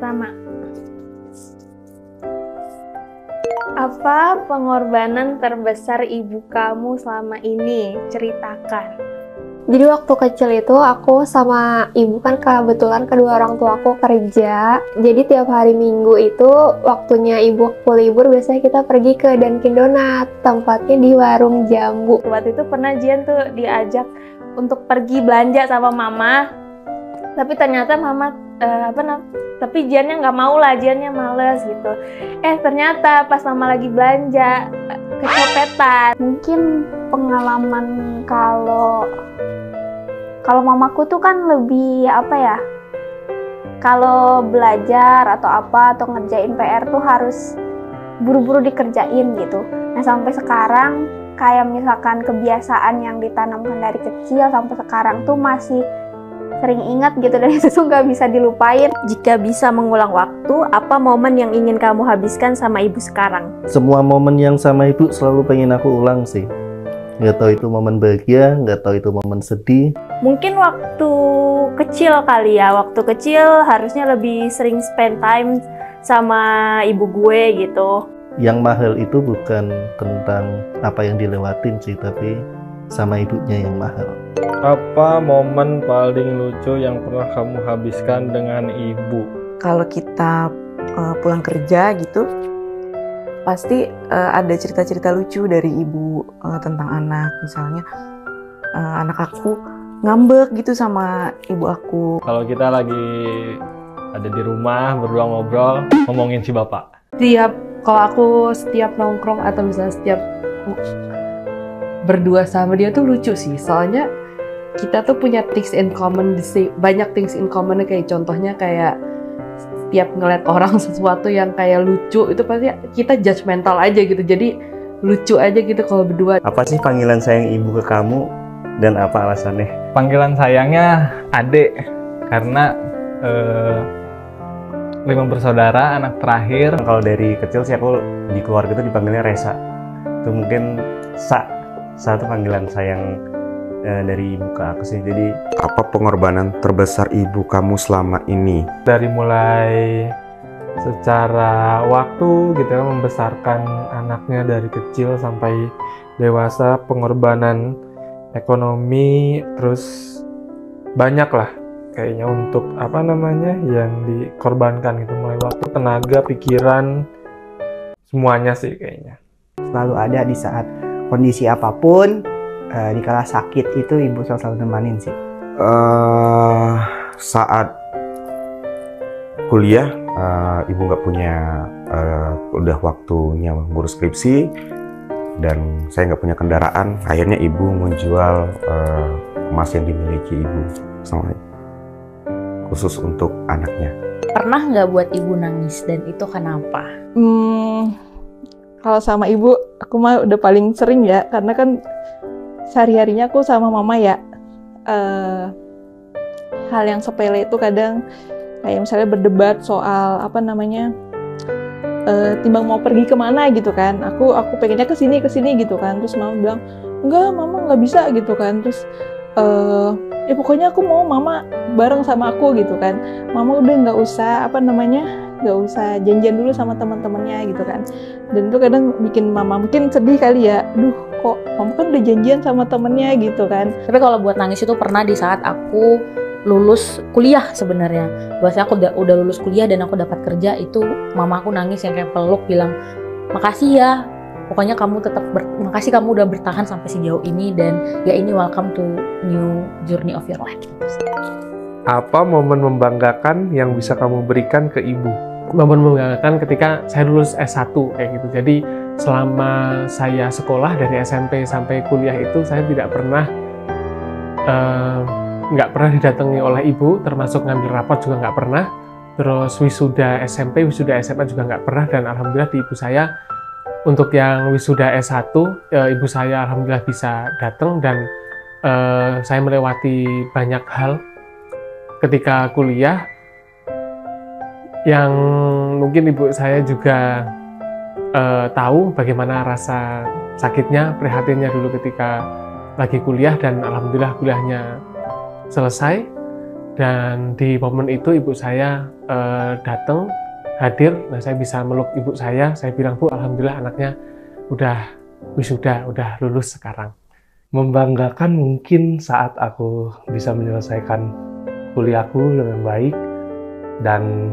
pertama. Apa pengorbanan terbesar ibu kamu selama ini? Ceritakan. Jadi waktu kecil itu aku sama ibu kan kebetulan kedua orang tua aku kerja. Jadi tiap hari Minggu itu waktunya ibu aku libur, biasanya kita pergi ke Dunkin Donat, tempatnya di warung jambu. Waktu itu pernah Jian tuh diajak untuk pergi belanja sama mama. Tapi ternyata mama tapi Jiannya nggak mau lah, Jiannya males gitu. Ternyata pas mama lagi belanja kecopetan. Mungkin pengalaman kalau mamaku tuh kan lebih kalau belajar atau ngerjain PR tuh harus buru-buru dikerjain gitu. Nah sampai sekarang kayak misalkan kebiasaan yang ditanamkan dari kecil sampai sekarang tuh masih sering ingat gitu, dan itu tuh nggak bisa dilupain. Jika bisa mengulang waktu, apa momen yang ingin kamu habiskan sama ibu sekarang? Semua momen yang sama ibu selalu pengen aku ulang sih. Nggak tahu itu momen bahagia, nggak tahu itu momen sedih. Mungkin waktu kecil kali ya, waktu kecil harusnya lebih sering spend time sama ibu gue gitu. Yang mahal itu bukan tentang apa yang dilewatin sih, tapi sama ibunya yang mahal. Apa momen paling lucu yang pernah kamu habiskan dengan ibu? Kalau kita pulang kerja gitu, pasti ada cerita-cerita lucu dari ibu tentang anak. Misalnya anak aku ngambek gitu sama ibu aku. Kalau kita lagi ada di rumah berdua ngobrol, ngomongin si bapak. Kalau aku setiap nongkrong atau misalnya setiap berdua sama dia tuh lucu sih. Soalnya kita tuh punya things in common, banyak things in common, kayak contohnya kayak tiap ngeliat orang sesuatu yang kayak lucu itu pasti kita judgmental aja gitu, jadi lucu aja gitu kalau berdua. Apa sih panggilan sayang ibu ke kamu dan apa alasannya? Panggilan sayangnya adek, karena 5 bersaudara, anak terakhir. Kalau dari kecil sih aku di keluarga itu dipanggilnya Resa. Itu mungkin satu panggilan sayang dari ibu ke aku sih. Jadi apa pengorbanan terbesar ibu kamu selama ini? Dari mulai secara waktu gitu ya, membesarkan anaknya dari kecil sampai dewasa, pengorbanan ekonomi, terus banyak lah kayaknya untuk yang dikorbankan gitu, mulai waktu, tenaga, pikiran, semuanya sih kayaknya. Selalu ada di saat kondisi apapun. Di kala sakit itu ibu selalu nemanin sih. Saat kuliah ibu nggak punya udah waktunya ngurus skripsi dan saya nggak punya kendaraan, akhirnya ibu menjual emas yang dimiliki ibu khusus untuk anaknya. Pernah nggak buat ibu nangis, dan itu kenapa? Kalau sama ibu aku mah udah paling sering ya, karena kan sehari-harinya aku sama mama ya. Hal yang sepele itu kadang kayak misalnya berdebat soal timbang mau pergi kemana gitu kan, aku pengennya kesini gitu kan, terus mama bilang enggak, mama nggak bisa gitu kan, terus pokoknya aku mau mama bareng sama aku gitu kan, mama udah nggak usah janjian dulu sama teman-temannya gitu kan. Dan itu kadang bikin mama mungkin sedih kali ya, aduh kok mama kan udah janjian sama temennya gitu kan. Tapi kalau buat nangis itu pernah di saat aku lulus kuliah sebenarnya. Bahasanya aku udah lulus kuliah dan aku dapat kerja, itu mama aku nangis yang kayak peluk, bilang makasih ya, pokoknya makasih kamu udah bertahan sampai sejauh ini, dan ya ini welcome to new journey of your life. Apa momen membanggakan yang bisa kamu berikan ke ibu? Momen membanggakan ketika saya lulus S1 kayak gitu. Jadi selama saya sekolah dari SMP sampai kuliah itu saya tidak pernah didatangi oleh ibu, termasuk ngambil rapot juga nggak pernah. Terus wisuda SMP, wisuda SMA juga nggak pernah, dan alhamdulillah di ibu saya untuk yang wisuda S1 ibu saya alhamdulillah bisa datang, dan saya melewati banyak hal ketika kuliah yang mungkin ibu saya juga tahu bagaimana rasa sakitnya, prihatinnya dulu ketika lagi kuliah, dan alhamdulillah kuliahnya selesai. Dan di momen itu ibu saya datang hadir, nah saya bisa meluk ibu saya bilang, Bu, alhamdulillah anaknya udah wisuda, udah lulus sekarang. Membanggakan mungkin saat aku bisa menyelesaikan kuliahku dengan baik, dan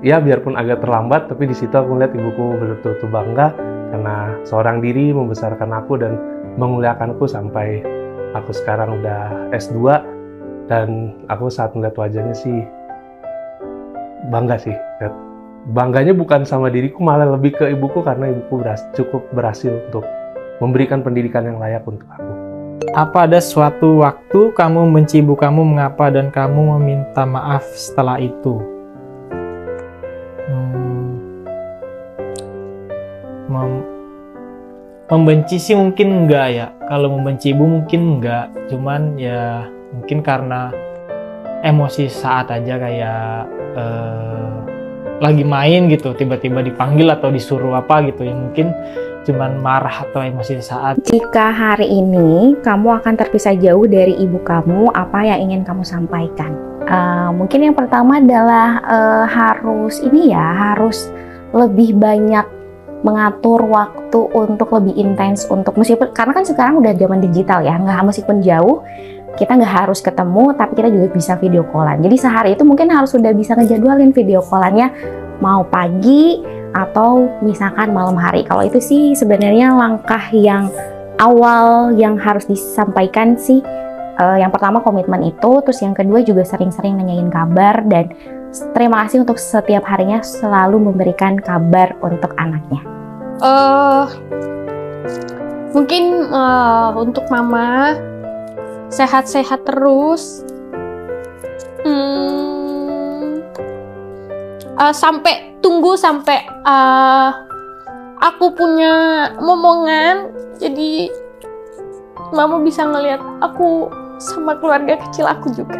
ya biarpun agak terlambat, tapi di situ aku melihat ibuku betul-betul bangga karena seorang diri membesarkan aku dan menguliakanku sampai aku sekarang udah S2, dan aku saat melihat wajahnya sih bangga sih. Bangganya bukan sama diriku, malah lebih ke ibuku karena ibuku cukup berhasil untuk memberikan pendidikan yang layak untuk aku. Apa ada suatu waktu kamu membenci ibu kamu, mengapa, dan kamu meminta maaf setelah itu? Membenci sih mungkin enggak ya. Kalau membenci ibu mungkin enggak. Cuman ya mungkin karena emosi saat aja, kayak lagi main gitu, tiba-tiba dipanggil atau disuruh apa gitu ya, mungkin cuman marah atau emosi saat. Jika hari ini kamu akan terpisah jauh dari ibu kamu, apa yang ingin kamu sampaikan? Mungkin yang pertama adalah harus lebih banyak mengatur waktu untuk lebih intens, untuk meskipun karena kan sekarang udah zaman digital ya, meskipun jauh kita nggak harus ketemu, tapi kita juga bisa video callan. Jadi sehari itu mungkin harus sudah bisa ngejadwalin video callannya mau pagi atau misalkan malam hari. Kalau itu sih sebenarnya langkah yang awal yang harus disampaikan sih. Yang pertama komitmen itu, terus yang kedua juga sering-sering nanyain kabar, dan terima kasih untuk setiap harinya selalu memberikan kabar untuk anaknya. Mungkin untuk mama sehat-sehat terus, tunggu sampai aku punya momongan, jadi mama bisa ngelihat aku sama keluarga kecil aku juga.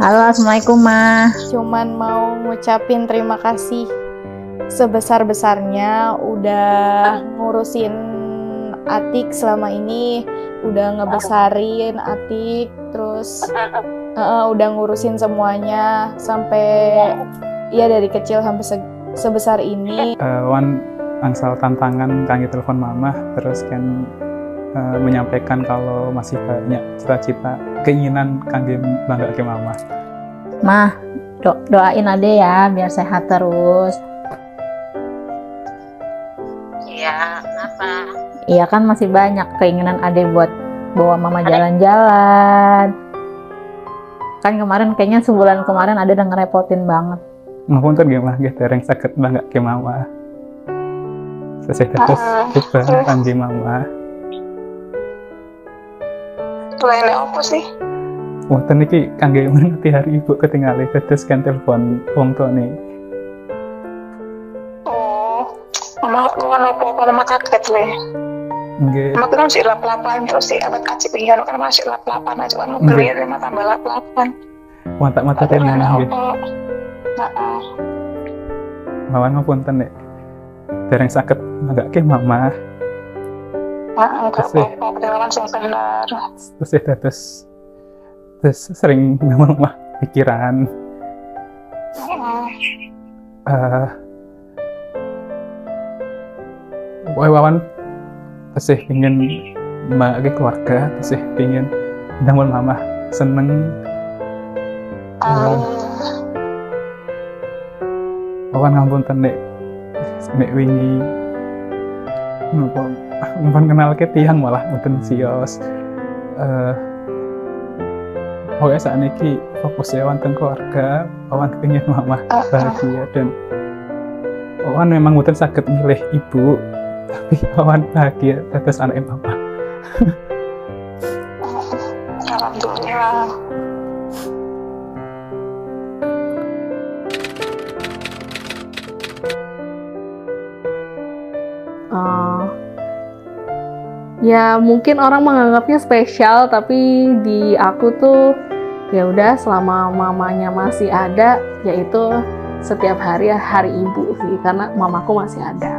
Halo, assalamualaikum Ma. Cuman mau ngucapin terima kasih sebesar-besarnya udah ngurusin Atik selama ini, udah ngebesarin Atik, terus udah ngurusin semuanya sampai ya dari kecil sampai sebesar ini. Wan angsal tantangan kangge telepon mama, terus kan menyampaikan kalau masih banyak cita-cita keinginan kangge bangga ke mama. Mah, doain Ade ya biar sehat terus. Iya, kenapa? Iya kan masih banyak keinginan Ade buat bawa mama jalan-jalan. Kan kemarin kayaknya sebulan kemarin Ade udah ngerepotin banget. Ngapunten gimana gitu, yang sakit bangga ke mama. Selesai terus kita kangge mama. Lainnya apa sih? Wonten iki kangge mengerti hari ibu ketinggalan terus kan telepon wong tuane. Mama apa kaget le. Nggih. Mama kan masih lap-lapan terus sih abad kaci pingin kan masih lap-lapan aja kan mau beli rumah tambah lap-lapan. Mata-mata teh nggih. Mawan ngapunten nek. Dereng saged magake mama. Enggak apa-apa, perjalanan sing benar. Terus sering ngomong pikiran. Wawan tasih pengen mbak keluarga, tasih pengen damel mama seneng. Wawan ngapunten nek wingi napa mumpun kenal ke tiang malah mboten sios. Pokoknya saat ini fokusnya wonten keluarga, Wawan pengen mama bahagia, dan Wawan memang mboten saged milih ibu, tapi Wawan bahagia atas anak mama. Alhamdulillah. Ya mungkin orang menganggapnya spesial, tapi di aku tuh ya udah selama mamanya masih ada, yaitu setiap hari ibu sih, karena mamaku masih ada.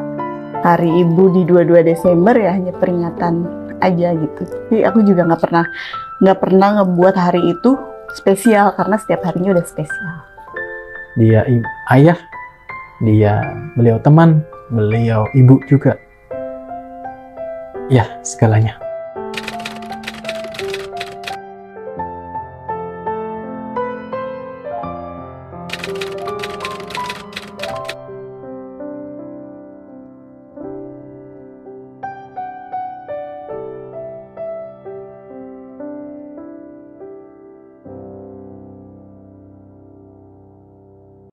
hari ibu di 22 Desember ya hanya peringatan aja gitu. Jadi aku juga nggak pernah ngebuat hari itu spesial karena setiap harinya udah spesial. Dia ayah, beliau teman, beliau ibu juga. Ya, segalanya.